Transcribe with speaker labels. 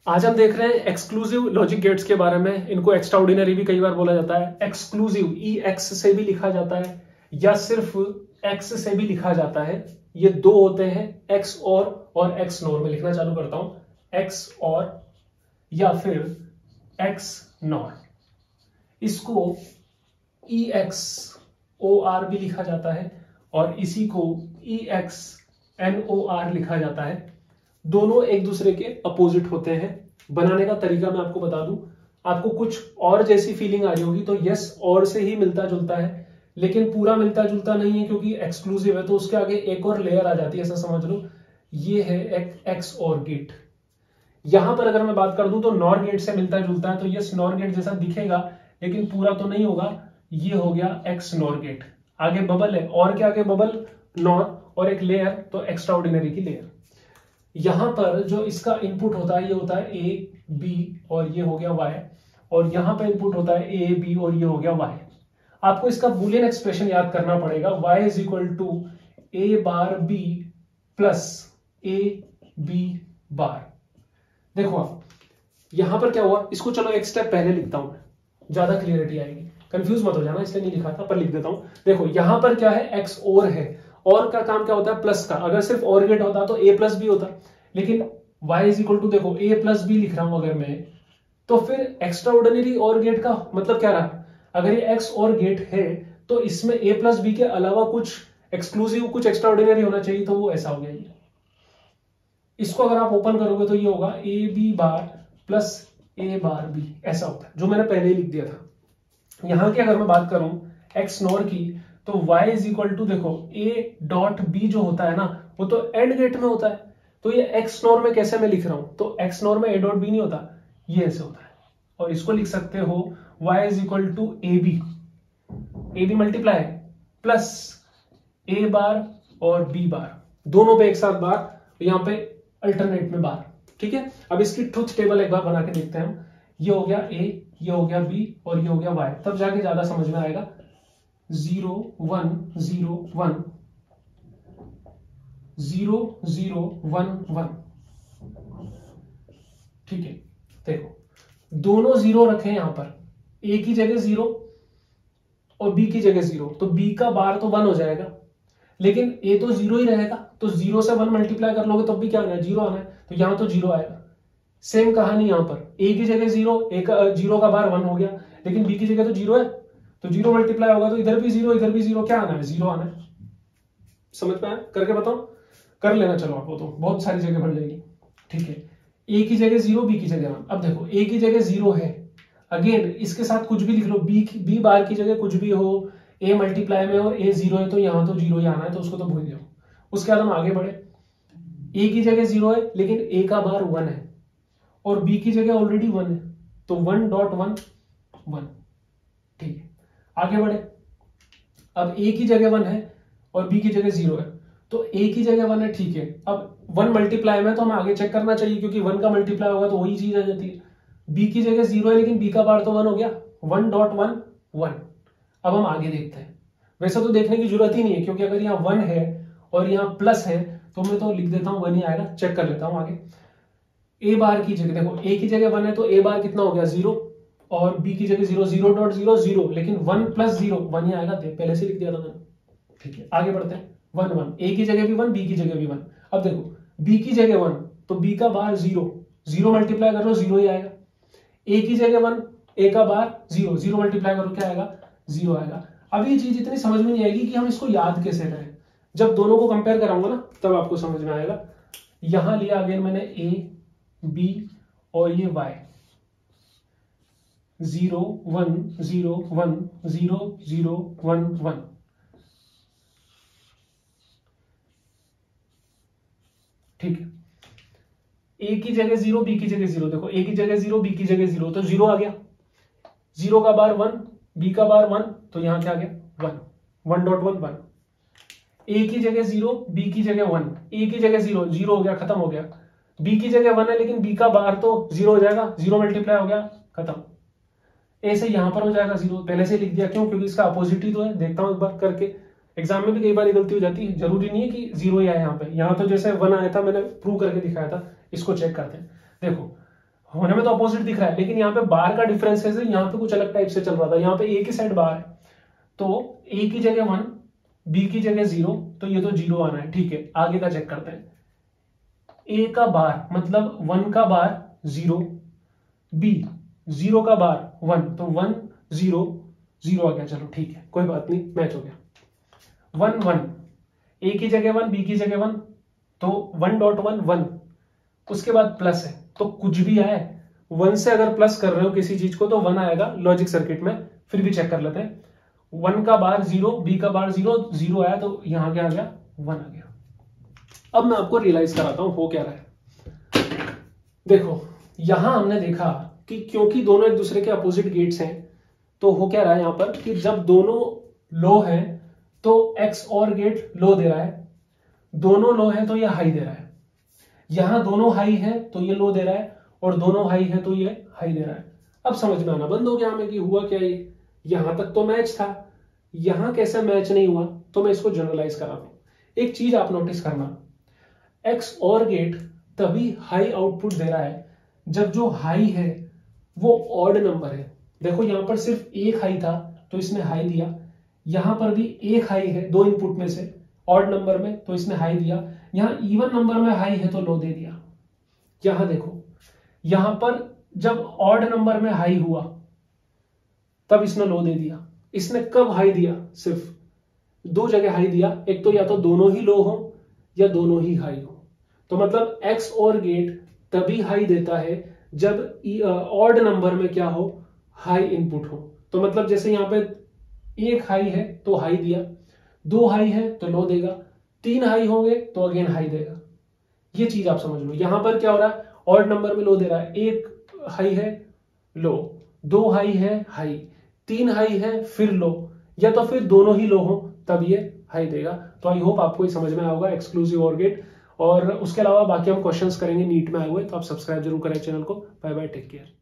Speaker 1: आज हम देख रहे हैं एक्सक्लूसिव लॉजिक गेट्स के बारे में। इनको एक्स्ट्राऑर्डिनरी भी कई बार बोला जाता है। एक्सक्लूसिव EX से भी लिखा जाता है या सिर्फ X से भी लिखा जाता है। ये दो होते हैं, X और X नॉर में लिखना चालू करता हूं। X और या फिर X नॉर, इसको EX OR भी लिखा जाता है और इसी को EX NOR लिखा जाता है। दोनों एक दूसरे के अपोजिट होते हैं। बनाने का तरीका मैं आपको बता दूं, आपको कुछ और जैसी फीलिंग आ रही होगी तो यस और से ही मिलता जुलता है, लेकिन पूरा मिलता जुलता नहीं है क्योंकि एक्सक्लूसिव है तो उसके आगे एक और लेयर आ जाती है, ऐसा समझ लो। ये है एक एक्स और गेट। यहां पर अगर मैं बात कर दूं तो नॉर गेट से मिलता जुलता है, तो यस नॉर गेट जैसा दिखेगा लेकिन पूरा तो नहीं होगा। ये हो गया एक्स नॉर गेट। आगे बबल है और क्या, आगे बबल नॉर और एक लेयर, तो एक्स्ट्राऑर्डिनरी की लेयर। यहां पर जो इसका इनपुट होता है ये होता है A B और ये हो गया Y, और यहां पर इनपुट होता है A B और ये हो गया Y। आपको इसका बूलियन एक्सप्रेशन याद करना पड़ेगा। Y is equal to A bar B plus A B bar. देखो आप यहां पर क्या हुआ, इसको चलो एक स्टेप पहले लिखता हूं मैं, ज्यादा क्लियरिटी आएगी। कंफ्यूज मत हो जाना, इसलिए नहीं लिखा था पर लिख देता हूं। देखो यहां पर क्या है, X और है। और का काम क्या होता है, प्लस का। अगर सिर्फ और गेट होता तो A प्लस बी होता, लेकिन y इज इक्वल टू देखो A प्लस बी लिख रहा हूं अगर मैं, तो फिर एक्स्ट्राऑर्डिनरी और गेट का मतलब क्या रहा। अगर ये X और गेट है तो इसमें A प्लस बी के अलावा कुछ एक्सक्लूसिव, कुछ एक्स्ट्राऑर्डिनरी होना चाहिए, तो वो ऐसा हो गया। ये इसको अगर आप ओपन करोगे तो ये होगा A B bar plus A bar B, ऐसा होता है जो मैंने पहले ही लिख दिया था। यहां की अगर मैं बात करूं X नॉर की, तो y इज इक्वल टू देखो A डॉट B जो होता है ना, वो तो एंड गेट में होता है। तो ये X नॉर में कैसे मैं लिख रहा हूं, तो X नॉर में A डॉट B नहीं होता, ये ऐसे होता है। और इसको लिख सकते हो y is equal to A B multiply plus A bar और B बार, दोनों पे एक साथ बार, यहां पे अल्टरनेट में बार। ठीक है, अब इसकी ट्रुथ टेबल एक बार बना के देखते हैं हम। ये हो गया A, ये हो गया B और ये हो गया Y, तब जाके ज्यादा समझ में आएगा। 0 1 0 1 0 0 1 1। ठीक है, देखो दोनों जीरो रखे हैं यहां पर, A की जगह 0 और B की जगह 0, तो B का बार तो 1 हो जाएगा, लेकिन A तो 0 ही रहेगा। तो 0 से 1 मल्टीप्लाई कर लोगे तब भी क्या आना है, 0 आना है, तो यहां तो 0 आएगा। सेम कहानी यहां पर, A की जगह 0, जीरो का बार 1 हो गया, लेकिन B की जगह तो 0 है, तो 0 मल्टीप्लाई होगा तो इधर भी 0 इधर भी 0, क्या आना है, 0 आना है। समझ में आया, करके बताओ, कर लेना। चलो आप, वो तो बहुत सारी जगह बन जाएगी। ठीक है, A की जगह 0, B की जगह 1। अब देखो A की जगह 0 है, अगेन इसके साथ कुछ भी लिख लो, B बार की जगह कुछ भी हो, A मल्टीप्लाई में और A 0 है तो यहां तो 0 ही आना है, तो उसको तो भूल जाओ। उसके बाद हम आगे बढ़े, A की जगह 0 है लेकिन A का बार 1 है और B की जगह ऑलरेडी 1 है, तो 1.1 1। ठीक है, आगे बढ़े। अब A की जगह 1 है और B की जगह 0 है, तो A की जगह 1 है, ठीक है। अब 1 मल्टीप्लाई में तो हमें आगे चेक करना चाहिए क्योंकि 1 का मल्टीप्लाई होगा तो वही चीज आ जाती है। B की जगह 0 है लेकिन B का बार तो 1 हो गया, 1.1 1। अब हम आगे देखते हैं। वैसे तो देखने की जरूरत ही नहीं है क्योंकि अगर यहाँ 1 है और यहाँ प्लस है तो मैं तो लिख देता हूँ 1 ही आएगा, चेक कर लेता हूँ आगे। A बार की जगह देखो, A की जगह 1 है तो A बार कितना हो गया, 0, और B की जगह 0 0.0 0, लेकिन 1 प्लस 0 1 ही आएगा, पहले से लिख दिया था मैंने। ठीक है, आगे बढ़ते हैं। 1 1, A की जगह भी 1, B की जगह भी 1। अब देखो B की जगह 1 तो B का बार 0, 0 मल्टीप्लाई कर लो 0 ही आएगा। A की जगह 1, A का बार 0, 0 मल्टीप्लाई करो क्या आएगा, 0 आएगा। अब ये चीज इतनी समझ में नहीं आएगी कि हम इसको याद कैसे करें, जब दोनों को कंपेयर कराऊंगा ना तब आपको समझ में आएगा। यहां लिया अगेन मैंने A B और ये Y, 0 1 0 1 0 0 1 1। ठीक है, A की जगह 0, B की जगह 0, देखो A की जगह 0, B की जगह 0, तो 0 आ गया। 0 का बार 1, B का बार 1, तो यहां क्या आ गया 1, 1.1 1। A की जगह 0, B की जगह 1, A की जगह 0, 0 हो गया, खत्म हो गया। B की जगह 1 है लेकिन B का बार तो 0 हो जाएगा, 0 मल्टीप्लाई हो गया, खत्म। A से यहां पर हो जाएगा 0, पहले से लिख दिया, क्यों, क्योंकि इसका अपोजिट ही तो है। देखता हूं एक बार करके, एग्जाम में भी कई बार गलती हो जाती है, जरूरी नहीं है कि 0 ही आए यहाँ पे। यहाँ तो जैसे 1 आया था, मैंने प्रूव करके दिखाया था, इसको चेक करते हैं। देखो होने में तो अपोजिट दिख रहा है, लेकिन यहाँ पे बार का डिफरेंस है, यहाँ पे कुछ अलग टाइप से चल रहा था। यहाँ पे ए की साइड बार है, तो ए की जगह 1, बी की जगह 0, तो ये तो 0 आना है। ठीक है, आगे का चेक करते हैं। ए का बार मतलब 1 का बार 0, बी 0 का बार 1, तो 1 0 0 आ गया। चलो ठीक है, कोई बात नहीं, मैच हो गया। 1 1, ए की जगह 1, बी की जगह 1, तो 1.1 1, उसके बाद प्लस है, तो कुछ भी आए 1 से अगर प्लस कर रहे हो किसी चीज को तो 1 आएगा लॉजिक सर्किट में। फिर भी चेक कर लेते हैं। 1 का बार 0, बी का बार 0, 0 आया, तो यहां क्या आ गया, 1 आ गया। अब मैं आपको रियलाइज कराता हूं हो क्या रहा है। देखो यहां हमने देखा कि क्योंकि दोनों एक दूसरे के अपोजिट गेट्स हैं, तो हो क्या रहा है यहां पर कि जब दोनों लो है तो एक्स और गेट लो दे रहा है, दोनों लो है तो ये हाई दे रहा है। यहां दोनों हाई है तो ये लो दे रहा है, और दोनों हाई है तो ये हाई दे रहा है। अब समझ में आना बंद हो गया हमें कि हुआ क्या। ये यहां तक तो मैच था, यहां कैसे मैच नहीं हुआ, तो मैं इसको जनरलाइज करा दूं। एक चीज आप नोटिस करना, एक्स और गेट तभी हाई आउटपुट दे रहा है जब जो हाई है वो ऑड नंबर है। देखो यहां पर सिर्फ एक हाई था तो इसने हाई दिया, यहां पर भी एक हाई है दो इनपुट में से ऑड नंबर में, तो इसने हाई दिया। यहां इवन नंबर में हाई है तो लो दे दिया। यहां देखो, यहां पर जब ऑड नंबर में हाई हुआ तब इसने लो दे दिया। इसने कब हाई दिया, सिर्फ दो जगह हाई दिया, एक तो या तो दोनों ही लो हो या दोनों ही हाई हो। तो मतलब एक्स और गेट तभी हाई देता है जब ऑड नंबर में क्या हो, हाई इनपुट हो। तो मतलब जैसे यहां पे एक हाई है तो हाई दिया, दो हाई है तो लो देगा, तीन हाई होंगे तो अगेन हाई देगा। ये चीज आप समझ लो। यहां पर क्या हो रहा है, ऑड नंबर में लो दे रहा है, एक हाई है लो, दो हाई है हाई, तीन हाई है फिर लो, या तो फिर दोनों ही लो हो तब ये हाई देगा। तो आई होप आपको ये समझ में आएगा एक्सक्लूसिव और गेट। और उसके अलावा बाकी हम क्वेश्चंस करेंगे नीट में आए हुए, तो आप सब्सक्राइब जरूर करें चैनल को। Bye bye, take care.